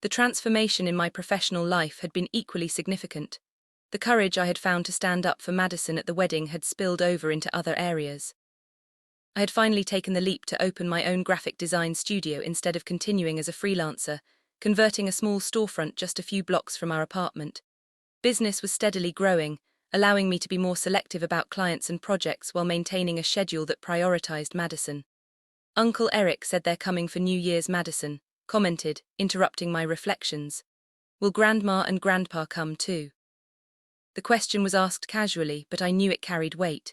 The transformation in my professional life had been equally significant. The courage I had found to stand up for Madison at the wedding had spilled over into other areas. I had finally taken the leap to open my own graphic design studio instead of continuing as a freelancer, converting a small storefront just a few blocks from our apartment. Business was steadily growing, allowing me to be more selective about clients and projects while maintaining a schedule that prioritized Madison. "Uncle Eric said they're coming for New Year's," Madison commented, interrupting my reflections. "Will Grandma and Grandpa come too?" The question was asked casually, but I knew it carried weight.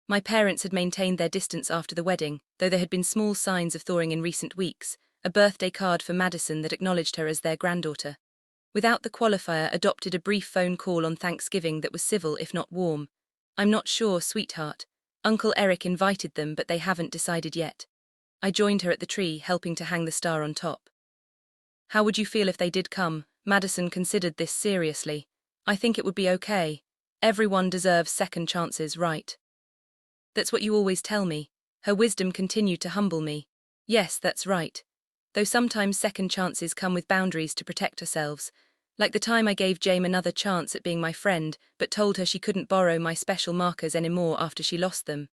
My parents had maintained their distance after the wedding, though there had been small signs of thawing in recent weeks, a birthday card for Madison that acknowledged her as their granddaughter. Without the qualifier, adopted a brief phone call on Thanksgiving that was civil if not warm. "I'm not sure, sweetheart. Uncle Eric invited them, but they haven't decided yet." I joined her at the tree, helping to hang the star on top. "How would you feel if they did come?" Madison considered this seriously. "I think it would be okay. Everyone deserves second chances, right?" "That's what you always tell me." Her wisdom continued to humble me. "Yes, that's right. Though sometimes second chances come with boundaries to protect ourselves, like the time I gave Jame another chance at being my friend, but told her she couldn't borrow my special markers anymore after she lost them,"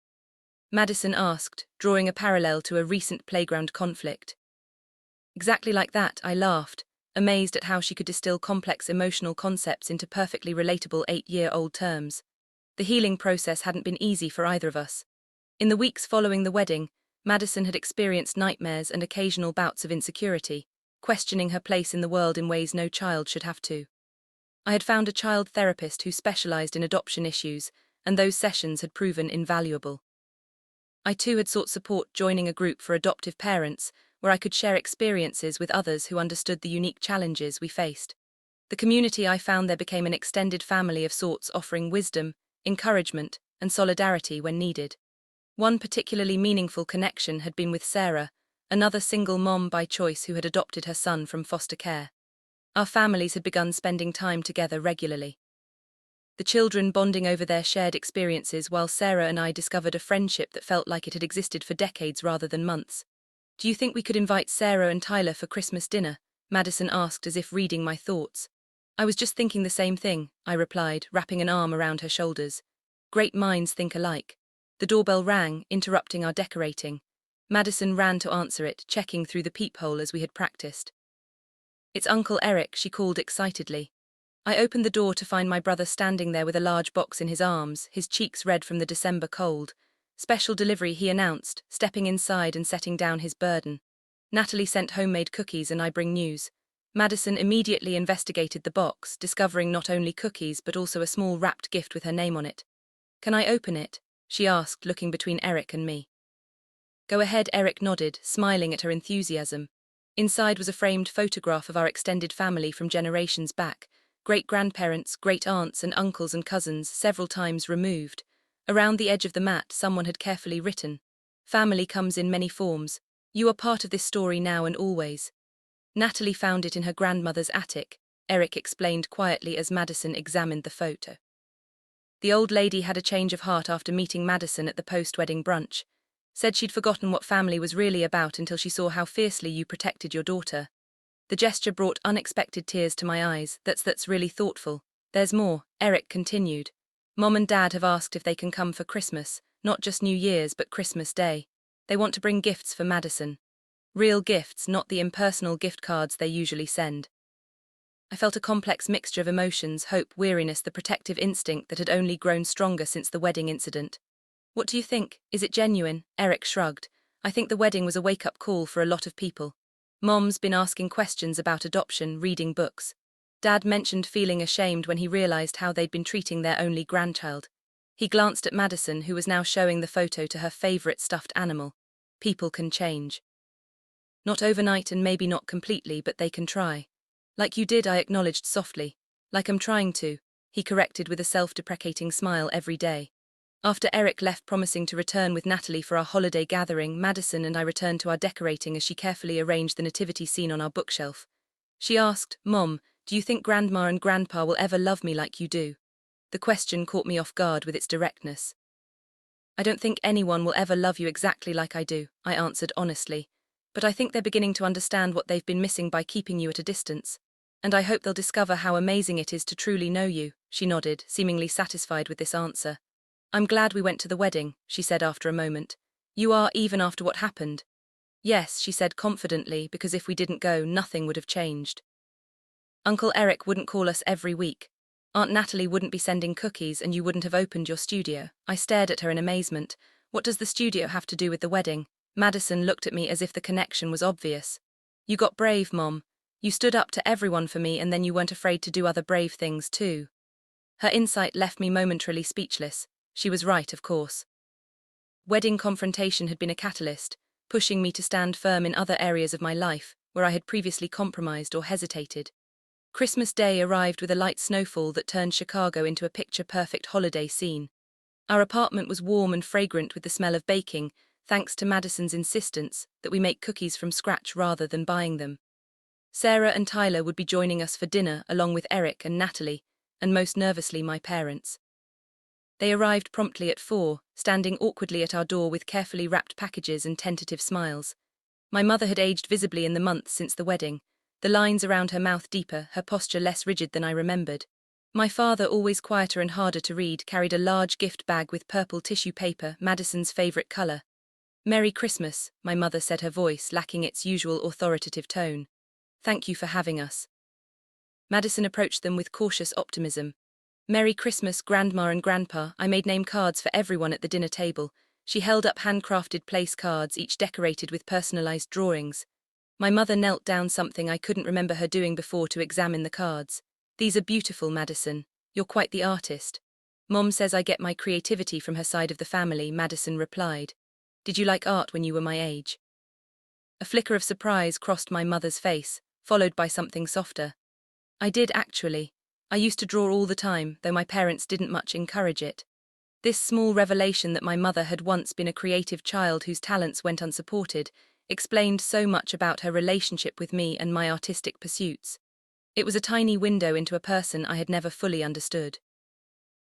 Madison asked, drawing a parallel to a recent playground conflict. "Exactly like that," I laughed, amazed at how she could distill complex emotional concepts into perfectly relatable 8-year-old terms. The healing process hadn't been easy for either of us. In the weeks following the wedding, Madison had experienced nightmares and occasional bouts of insecurity, questioning her place in the world in ways no child should have to. I had found a child therapist who specialized in adoption issues, and those sessions had proven invaluable. I too had sought support joining a group for adoptive parents, where I could share experiences with others who understood the unique challenges we faced. The community I found there became an extended family of sorts, offering wisdom, encouragement, and solidarity when needed. One particularly meaningful connection had been with Sarah, another single mom by choice who had adopted her son from foster care. Our families had begun spending time together regularly, the children bonding over their shared experiences, while Sarah and I discovered a friendship that felt like it had existed for decades rather than months. "Do you think we could invite Sarah and Tyler for Christmas dinner?" Madison asked, as if reading my thoughts. "I was just thinking the same thing," I replied, wrapping an arm around her shoulders. "Great minds think alike." The doorbell rang, interrupting our decorating. Madison ran to answer it, checking through the peephole as we had practiced. "It's Uncle Eric," she called excitedly. I opened the door to find my brother standing there with a large box in his arms, his cheeks red from the December cold. "Special delivery," he announced, stepping inside and setting down his burden. "Natalie sent homemade cookies and I bring news." Madison immediately investigated the box, discovering not only cookies but also a small wrapped gift with her name on it. "Can I open it?" she asked, looking between Eric and me. "Go ahead," Eric nodded, smiling at her enthusiasm. Inside was a framed photograph of our extended family from generations back. Great-grandparents, great-aunts and uncles and cousins, several times removed. Around the edge of the mat, someone had carefully written, "Family comes in many forms. You are part of this story now and always." Natalie found it in her grandmother's attic, Eric explained quietly as Madison examined the photo. "The old lady had a change of heart after meeting Madison at the post-wedding brunch. Said she'd forgotten what family was really about until she saw how fiercely you protected your daughter." The gesture brought unexpected tears to my eyes. That's really thoughtful. "There's more," Eric continued. "Mom and Dad have asked if they can come for Christmas, not just New Year's but Christmas Day. They want to bring gifts for Madison. Real gifts, not the impersonal gift cards they usually send." I felt a complex mixture of emotions, hope, weariness, the protective instinct that had only grown stronger since the wedding incident. "What do you think? Is it genuine?" Eric shrugged. "I think the wedding was a wake-up call for a lot of people. Mom's been asking questions about adoption, reading books. Dad mentioned feeling ashamed when he realized how they'd been treating their only grandchild." He glanced at Madison, who was now showing the photo to her favorite stuffed animal. "People can change. Not overnight and maybe not completely, but they can try." "Like you did," I acknowledged softly. "Like I'm trying to," he corrected with a self-deprecating smile every day. After Eric left promising to return with Natalie for our holiday gathering, Madison and I returned to our decorating as she carefully arranged the nativity scene on our bookshelf. She asked, "Mom, do you think Grandma and Grandpa will ever love me like you do?" The question caught me off guard with its directness. "I don't think anyone will ever love you exactly like I do," I answered honestly. "But I think they're beginning to understand what they've been missing by keeping you at a distance. And I hope they'll discover how amazing it is to truly know you," she nodded, seemingly satisfied with this answer. "I'm glad we went to the wedding," she said after a moment. "You are, even after what happened?" "Yes," she said confidently, "because if we didn't go, nothing would have changed. Uncle Eric wouldn't call us every week. Aunt Natalie wouldn't be sending cookies and you wouldn't have opened your studio." I stared at her in amazement. "What does the studio have to do with the wedding?" Madison looked at me as if the connection was obvious. "You got brave, Mom. You stood up to everyone for me and then you weren't afraid to do other brave things too." Her insight left me momentarily speechless. She was right, of course. Wedding confrontation had been a catalyst, pushing me to stand firm in other areas of my life where I had previously compromised or hesitated. Christmas Day arrived with a light snowfall that turned Chicago into a picture-perfect holiday scene. Our apartment was warm and fragrant with the smell of baking, thanks to Madison's insistence that we make cookies from scratch rather than buying them. Sarah and Tyler would be joining us for dinner along with Eric and Natalie, and most nervously my parents. They arrived promptly at 4, standing awkwardly at our door with carefully wrapped packages and tentative smiles. My mother had aged visibly in the months since the wedding, the lines around her mouth deeper, her posture less rigid than I remembered. My father, always quieter and harder to read, carried a large gift bag with purple tissue paper, Madison's favorite color. "Merry Christmas," my mother said, her voice lacking its usual authoritative tone. "Thank you for having us." Madison approached them with cautious optimism. "Merry Christmas, Grandma and Grandpa." I made name cards for everyone at the dinner table. She held up handcrafted place cards, each decorated with personalized drawings. My mother knelt down, something I couldn't remember her doing before, to examine the cards. "These are beautiful, Madison. You're quite the artist." "Mom says I get my creativity from her side of the family," Madison replied. Did you like art when you were my age? A flicker of surprise crossed my mother's face, followed by something softer. I did actually. I used to draw all the time, though my parents didn't much encourage it. This small revelation that my mother had once been a creative child whose talents went unsupported explained so much about her relationship with me and my artistic pursuits. It was a tiny window into a person I had never fully understood.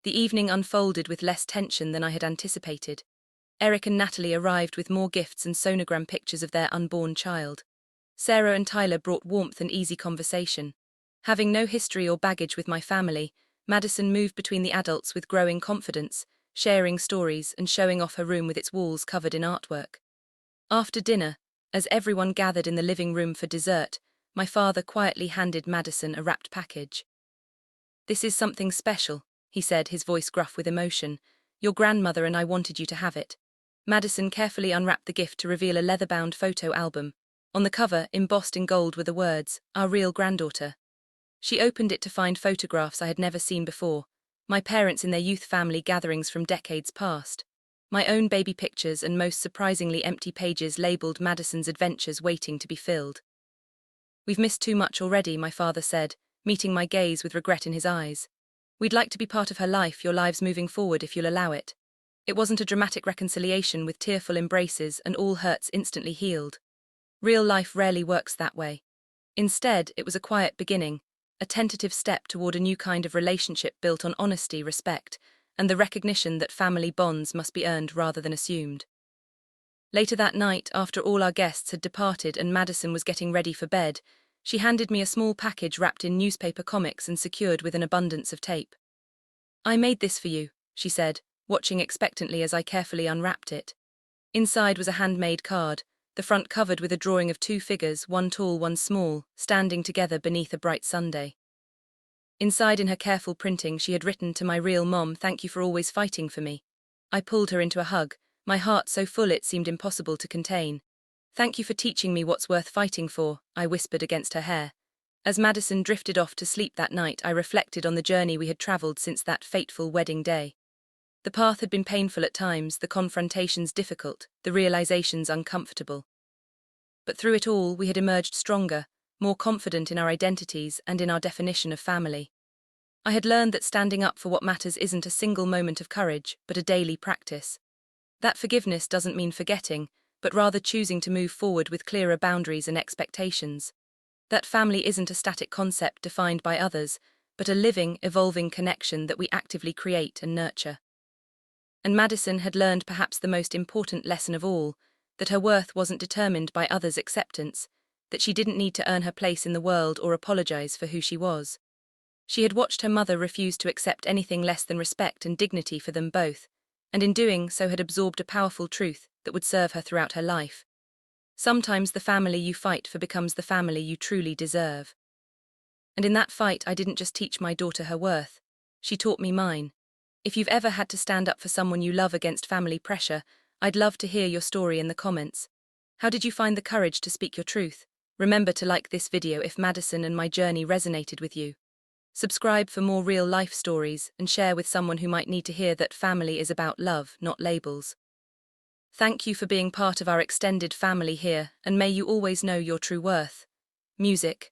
The evening unfolded with less tension than I had anticipated. Eric and Natalie arrived with more gifts and sonogram pictures of their unborn child. Sarah and Tyler brought warmth and easy conversation. Having no history or baggage with my family, Madison moved between the adults with growing confidence, sharing stories and showing off her room with its walls covered in artwork. After dinner, as everyone gathered in the living room for dessert, my father quietly handed Madison a wrapped package. "This is something special," he said, his voice gruff with emotion. "Your grandmother and I wanted you to have it." Madison carefully unwrapped the gift to reveal a leather-bound photo album. On the cover, embossed in gold were the words, "Our real granddaughter." She opened it to find photographs I had never seen before, my parents in their youth family gatherings from decades past. My own baby pictures and most surprisingly empty pages labeled Madison's adventures waiting to be filled. "We've missed too much already," my father said, meeting my gaze with regret in his eyes. "We'd like to be part of her life, your lives moving forward if you'll allow it." It wasn't a dramatic reconciliation with tearful embraces and all hurts instantly healed. Real life rarely works that way. Instead, it was a quiet beginning, a tentative step toward a new kind of relationship built on honesty, respect, and the recognition that family bonds must be earned rather than assumed. Later that night, after all our guests had departed and Madison was getting ready for bed, she handed me a small package wrapped in newspaper comics and secured with an abundance of tape. "I made this for you," she said, watching expectantly as I carefully unwrapped it. Inside was a handmade card, the front covered with a drawing of two figures, one tall, one small, standing together beneath a bright Sunday. Inside, in her careful printing, she had written, "To my real mom, thank you for always fighting for me." I pulled her into a hug, my heart so full it seemed impossible to contain. "Thank you for teaching me what's worth fighting for," I whispered against her hair. As Madison drifted off to sleep that night, I reflected on the journey we had traveled since that fateful wedding day. The path had been painful at times, the confrontations difficult, the realizations uncomfortable. But through it all, we had emerged stronger, more confident in our identities and in our definition of family. I had learned that standing up for what matters isn't a single moment of courage, but a daily practice. That forgiveness doesn't mean forgetting, but rather choosing to move forward with clearer boundaries and expectations. That family isn't a static concept defined by others, but a living, evolving connection that we actively create and nurture. And Madison had learned perhaps the most important lesson of all, that her worth wasn't determined by others' acceptance, that she didn't need to earn her place in the world or apologize for who she was. She had watched her mother refuse to accept anything less than respect and dignity for them both, and in doing so had absorbed a powerful truth that would serve her throughout her life. Sometimes the family you fight for becomes the family you truly deserve. And in that fight, I didn't just teach my daughter her worth, she taught me mine. If you've ever had to stand up for someone you love against family pressure, I'd love to hear your story in the comments. How did you find the courage to speak your truth? Remember to like this video if Madison and my journey resonated with you. Subscribe for more real-life stories and share with someone who might need to hear that family is about love, not labels. Thank you for being part of our extended family here, and may you always know your true worth. Music.